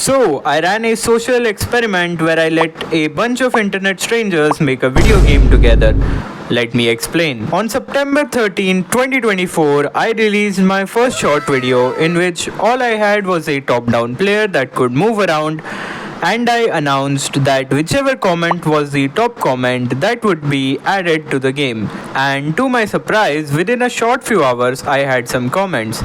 So, I ran a social experiment where I let a bunch of internet strangers make a video game together. Let me explain. On September 13, 2024, I released my first short video in which all I had was a top down player that could move around, and I announced that whichever comment was the top comment that would be added to the game. And to my surprise, within a short few hours, I had some comments.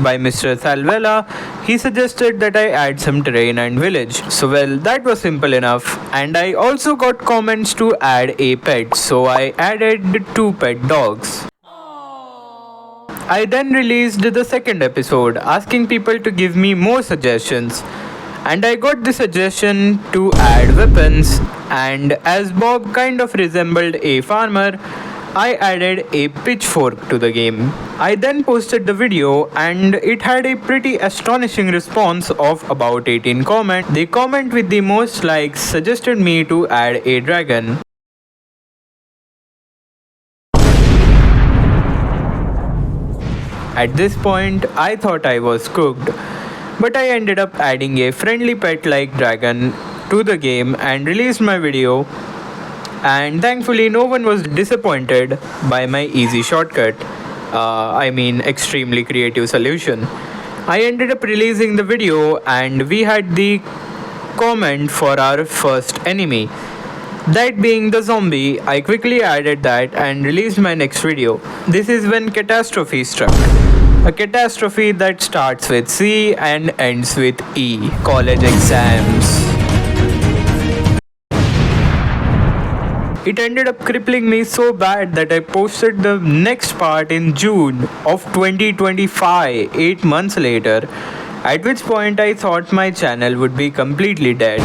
By Mr. Salvella, he suggested that I add some terrain and village. So well, that was simple enough. And I also got comments to add a pet, so I added 2 pet dogs. I then released the second episode, asking people to give me more suggestions. And I got the suggestion to add weapons, and as Bob kind of resembled a farmer, I added a pitchfork to the game. I then posted the video and it had a pretty astonishing response of about 18 comments. The comment with the most likes suggested me to add a dragon. At this point, I thought I was cooked, but I ended up adding a friendly pet like dragon to the game and released my video. And thankfully, no one was disappointed by my easy shortcut. Extremely creative solution. I ended up releasing the video and we had the comment for our first enemy. That being the zombie, I quickly added that and released my next video. This is when catastrophe struck. A catastrophe that starts with C and ends with E. College exams. It ended up crippling me so bad that I posted the next part in June of 2025, 8 months later, at which point I thought my channel would be completely dead.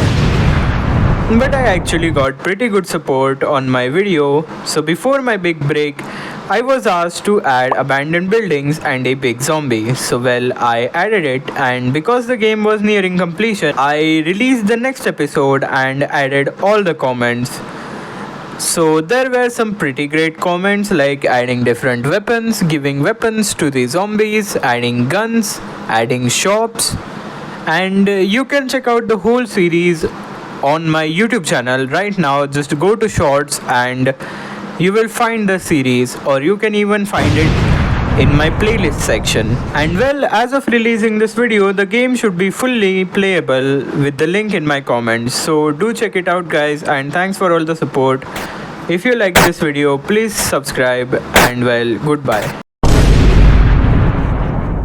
But I actually got pretty good support on my video, so before my big break, I was asked to add abandoned buildings and a big zombie. So well, I added it, and because the game was nearing completion, I released the next episode and added all the comments. So there were some pretty great comments like adding different weapons, giving weapons to the zombies, adding guns, adding shops, and you can check out the whole series on my YouTube channel right now. Just go to shorts and you will find the series, or you can even find it in my playlist section. And well, as of releasing this video, the game should be fully playable with the link in my comments, so do check it out guys, and thanks for all the support. If you like this video, please subscribe, and well, goodbye.